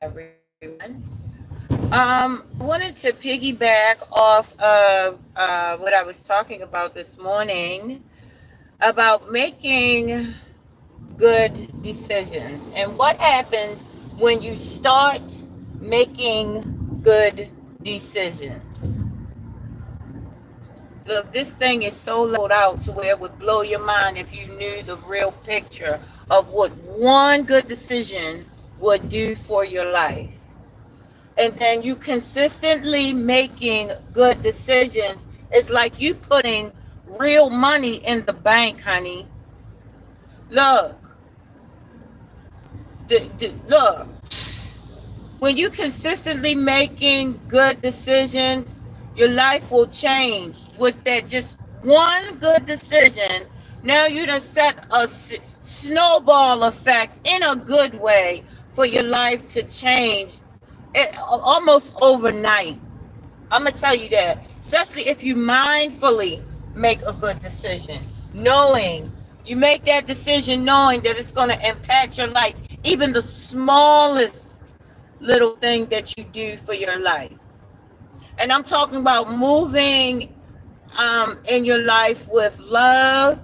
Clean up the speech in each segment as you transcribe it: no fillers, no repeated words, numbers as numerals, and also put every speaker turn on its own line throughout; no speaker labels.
everyone. Wanted to piggyback off of what I was talking about this morning about making good decisions and what happens when you start making good decisions. Look, this thing is so laid out to where it would blow your mind if you knew the real picture of what one good decision would do for your life. And then you consistently making good decisions. It's like you putting real money in the bank, honey. Look, look. When you consistently making good decisions, your life will change with that just one good decision. Now you done set a snowball effect in a good way for your life to change almost overnight. I'm gonna tell you that, especially if you mindfully make a good decision, knowing you make that decision knowing that it's going to impact your life, even the smallest little thing that you do for your life. And I'm talking about moving in your life with love,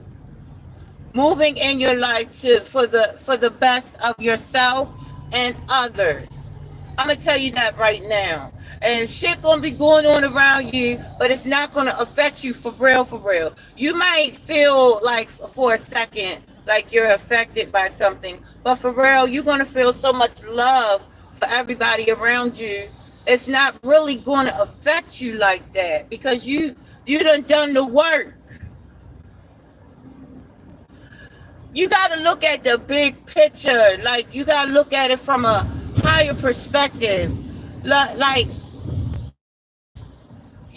moving in your life for the best of yourself and others. I'm gonna tell you that right now. And shit gonna be going on around you, but it's not gonna affect you for real, for real. You might feel like for a second like you're affected by something, but for real, you're gonna feel so much love for everybody around you. It's not really gonna affect you like that because you done the work. You gotta look at the big picture. Like you gotta look at it from a higher perspective. Like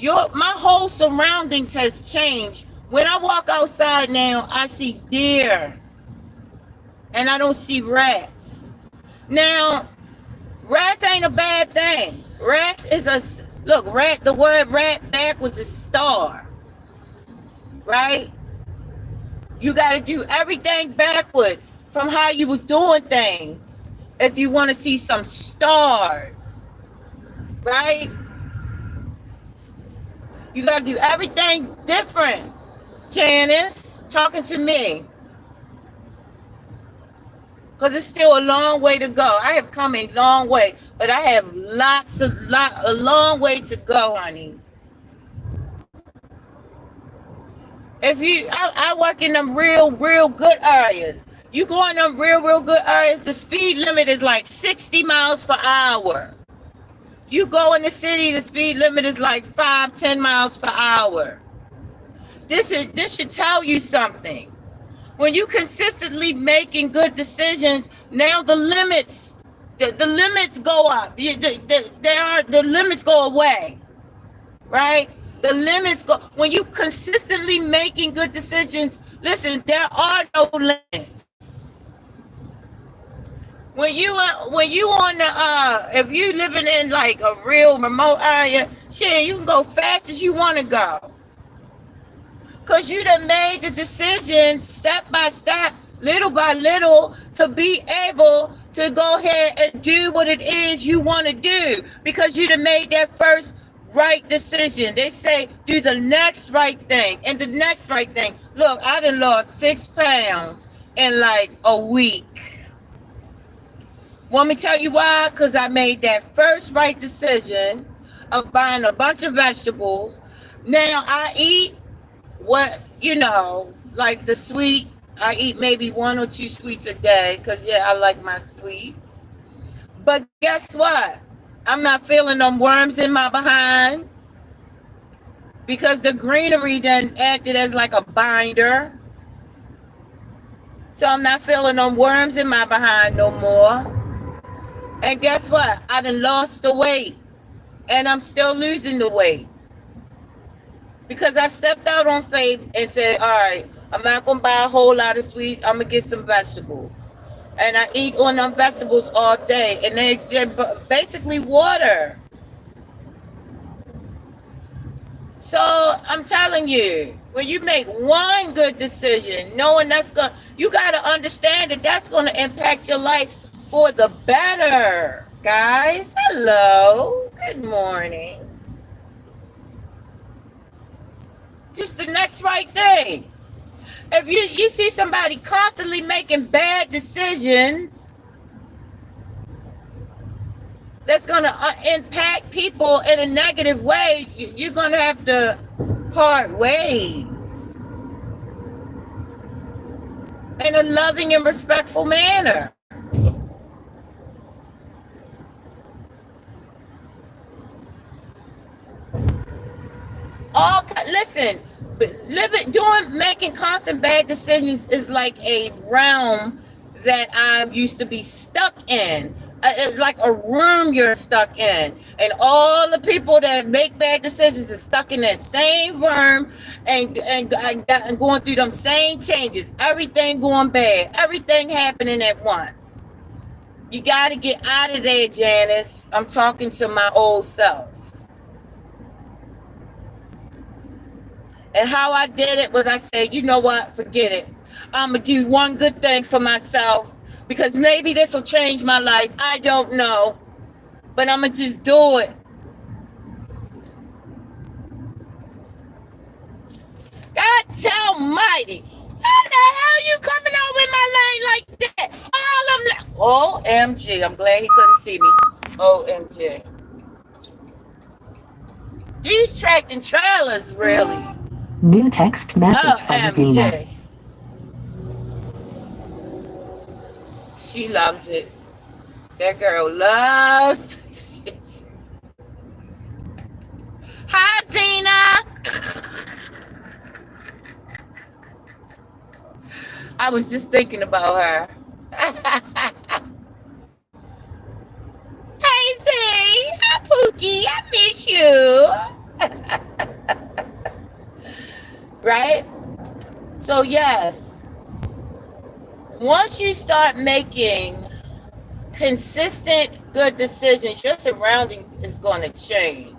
my whole surroundings has changed. When I walk outside now, I see deer and I don't see rats. Now, rats ain't a bad thing. Rats is rat, the word rat backwards is star, right? You got to do everything backwards from how you was doing things if you want to see some stars, right? You got to do everything different. Janice, talking to me. Because it's still a long way to go. I have come a long way, but I have a long way to go, honey. I work in them real good areas. You go in them real good areas, the speed limit is like 60 miles per hour. You go in the city, the speed limit is like 5-10 miles per hour. This should tell you something. When you consistently making good decisions, now the limits go up. The limits go away, right? The limits go when you consistently making good decisions. Listen, there are no limits. When you on the if you living in like a real remote area, shit, you can go fast as you want to go. Cause you done made the decision step by step, little by little, to be able to go ahead and do what it is you want to do. Because you done made that first right decision. They say do the next right thing and the next right thing. Look, I done lost 6 pounds in like a week. Want me to tell you why? Because I made that first right decision of buying a bunch of vegetables. Now I eat like the sweet. I eat maybe 1 or 2 sweets a day because, yeah, I like my sweets. But guess what? I'm not feeling them worms in my behind because the greenery done acted as like a binder. So I'm not feeling them worms in my behind no more. And guess what? I done lost the weight and I'm still losing the weight. Because I stepped out on faith and said, all right, I'm not going to buy a whole lot of sweets. I'm going to get some vegetables. And I eat on them vegetables all day. And they're basically water. So I'm telling you, when you make one good decision, knowing you got to understand that that's going to impact your life for the better. Guys, hello. Good morning. Just the next right thing. If you see somebody constantly making bad decisions, that's going to impact people in a negative way, you're going to have to part ways in a loving and respectful manner. Listen, making constant bad decisions is like a realm that I used to be stuck in. It's like a room you're stuck in, and all the people that make bad decisions are stuck in that same room, and going through them same changes. Everything going bad, everything happening at once. You got to get out of there, Janice. I'm talking to my old self. And how I did it was I said, you know what, forget it. I'm going to do one good thing for myself because maybe this will change my life. I don't know. But I'm going to just do it. God almighty. How the hell you coming over in my lane like that? OMG. I'm glad he couldn't see me. OMG. These tractor trailers, really.
New text message from Zena.
OMG. She loves it. That girl loves. Hi, Zena. I was just thinking about her. Hey, Z. Hi, Pookie. I miss you. Right? So, yes. Once you start making consistent good decisions, your surroundings is going to change.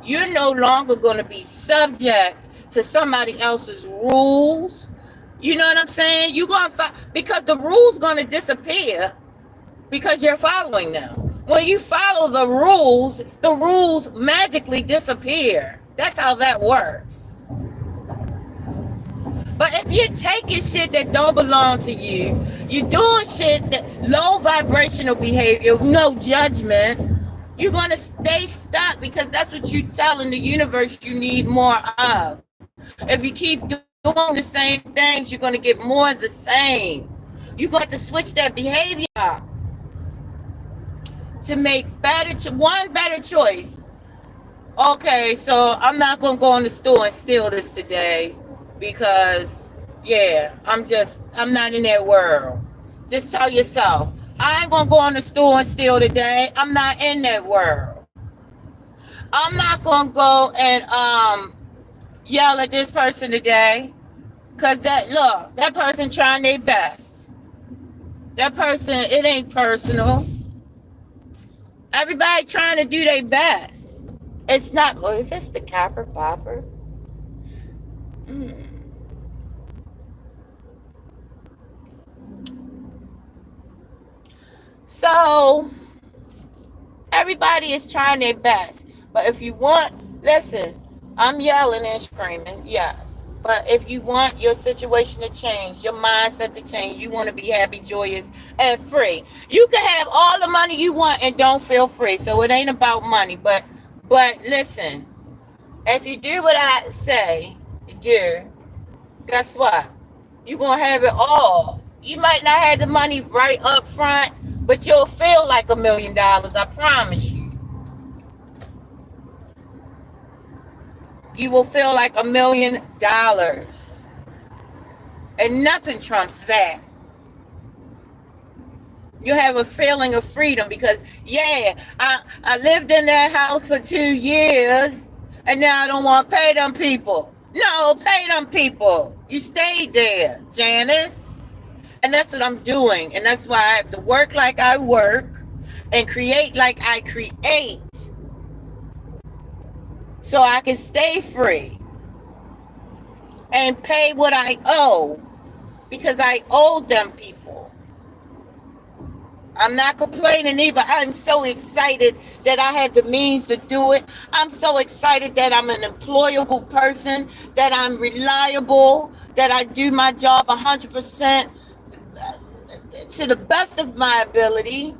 You're no longer going to be subject to somebody else's rules. You know what I'm saying? You're going to because the rules going to disappear because you're following them. When you follow the rules magically disappear. That's how that works. But if you're taking shit that don't belong to you, you're doing shit that low vibrational behavior, no judgments, you're going to stay stuck because that's what you're telling the universe you need more of. If you keep doing the same things, you're going to get more of the same. You're going to switch that behavior up to make one better choice. Okay, so I'm not going to go in the store and steal this today. Because, yeah, I'm not in that world. Just tell yourself, I ain't going to go in the store and steal today. I'm not in that world. I'm not going to go and yell at this person today. Because that person trying their best. That person, it ain't personal. Everybody trying to do their best. It's not, is this the copper popper? So, everybody is trying their best. But if you want, listen, I'm yelling and screaming, yes. But if you want your situation to change, your mindset to change, you want to be happy, joyous, and free. You can have all the money you want and don't feel free. So it ain't about money. But listen, if you do what I say, do, guess what? You're going to have it all. You might not have the money right up front, but you'll feel like $1 million, I promise you. You will feel like $1 million. And nothing trumps that. You have a feeling of freedom because, yeah, I lived in that house for 2 years, and now I don't want to pay them people. No, pay them people. You stayed there, Janice. And that's what I'm doing. And that's why I have to work like I work and create like I create so I can stay free and pay what I owe because I owe them people. I'm not complaining either. I'm so excited that I had the means to do it. I'm so excited that I'm an employable person, that I'm reliable, that I do my job 100% to the best of my ability,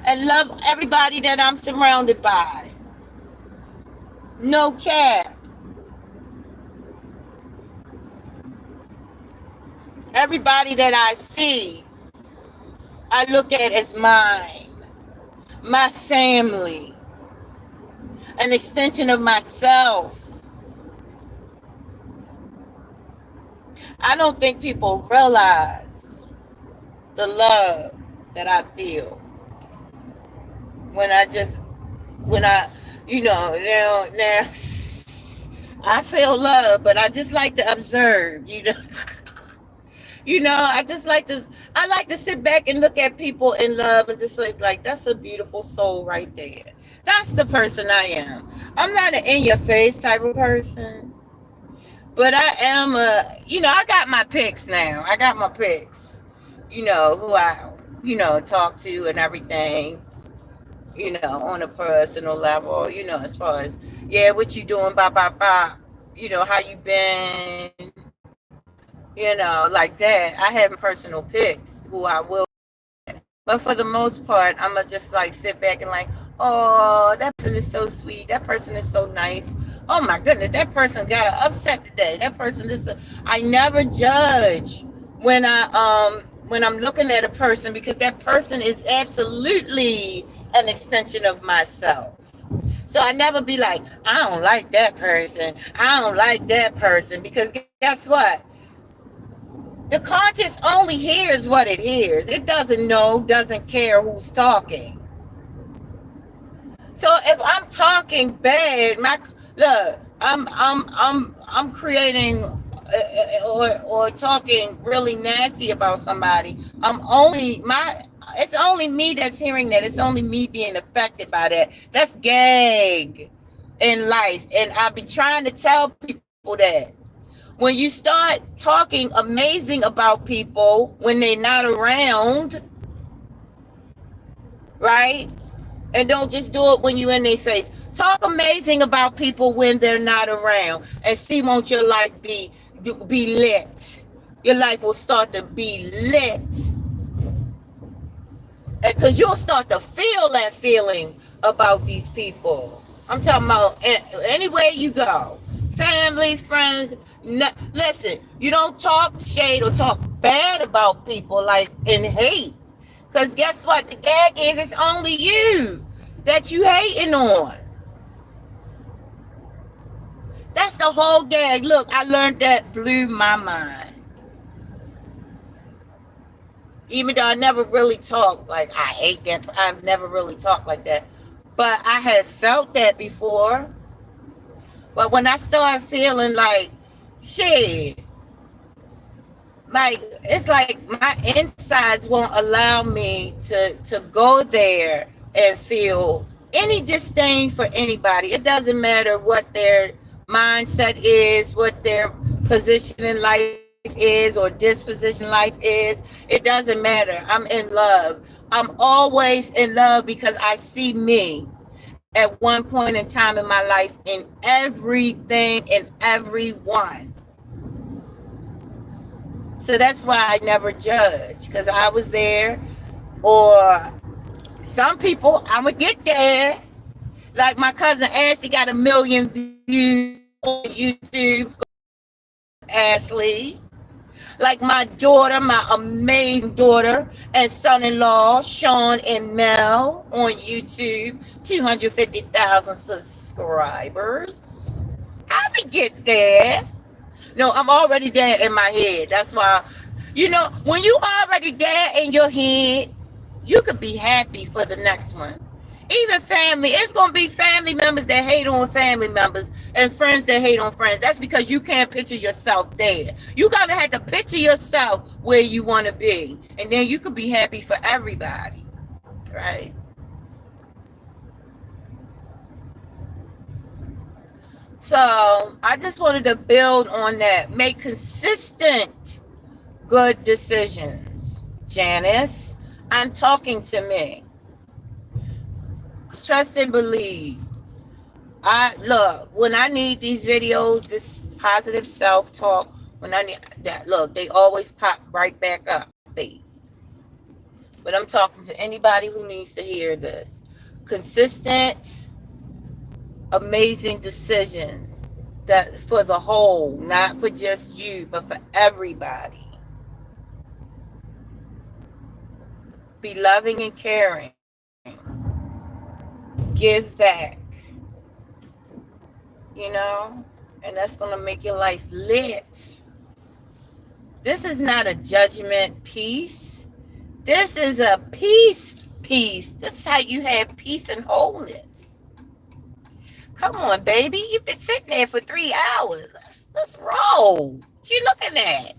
and love everybody that I'm surrounded by. No cap. Everybody that I see, I look at as mine, my family, an extension of myself. I don't think people realize the love that I feel when I just, when I, now, I feel love, but I just like to observe. I just I like to sit back and look at people in love and just like that's a beautiful soul right there. That's the person I am. I'm not an in your face type of person, but I am I got my picks now. I got my picks. Who I, talk to and everything, on a personal level, as far as, yeah, what you doing, blah, blah, blah, how you been, like that. I have personal picks who I will, but for the most part, I'm going to just like sit back and like, oh, that person is so sweet. That person is so nice. Oh my goodness, that person got an upset today. That person is, I never judge when I'm looking at a person, because that person is absolutely an extension of myself. So I never be like, I don't like that person. I don't like that person. Because guess what? The conscience only hears what it hears. It doesn't know, doesn't care who's talking. So if I'm talking bad, I'm creating or talking really nasty about somebody. It's only me that's hearing that. It's only me being affected by that. That's gag in life, and I be trying to tell people that when you start talking amazing about people when they're not around, right? And don't just do it when you're in their face. Talk amazing about people when they're not around, and see, won't your life be lit? Your life will start to be lit, because you'll start to feel that feeling about these people. I'm talking about anywhere you go, family, friends. Listen, you don't talk shade or talk bad about people like in hate, because guess what? The gag is it's only you that you hating on. That's the whole gag. Look, I learned that, blew my mind. Even though I never really talked like I hate that. I've never really talked like that. But I had felt that before. But when I started feeling like, shit, like it's like my insides won't allow me to go there and feel any disdain for anybody. It doesn't matter what their mindset is, what their position in life is, or disposition life is. It doesn't matter. I'm in love. I'm always in love because I see me at one point in time in my life in everything and everyone. So that's why I never judge, because I was there. Or some people, I'm going to get there. Like my cousin Ashley got 1 million views on YouTube. Ashley. Like my daughter, my amazing daughter and son-in-law, Sean and Mel on YouTube. 250,000 subscribers. I will get there. No, I'm already there in my head. That's why, when you already there in your head, you could be happy for the next one. Even family, it's going to be family members that hate on family members and friends that hate on friends. That's because you can't picture yourself there. You got to have to picture yourself where you want to be. And then you could be happy for everybody, right? So I just wanted to build on that. Make consistent good decisions. Janice, I'm talking to me. Trust and believe. I look when I need these videos, this positive self-talk. When I need that, look, they always pop right back up, face. But I'm talking to anybody who needs to hear this. Consistent, amazing decisions that for the whole, not for just you, but for everybody. Be loving and caring. Give back. You know, and that's gonna make your life lit. This is not a judgment piece. This is a peace piece. This is how you have peace and wholeness. Come on, baby. You've been sitting there for 3 hours. Let's roll. What you looking at?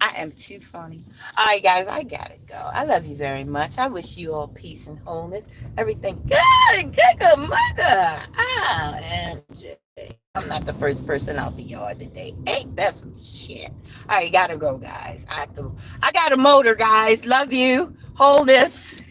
I am too funny. All right, guys, I gotta go. I love you very much. I wish you all peace and wholeness. Everything good. Good mother. Oh, MJ. I'm not the first person out the yard today. Ain't that some shit? All right, gotta go, guys. I got a motor, guys. Love you. Wholeness.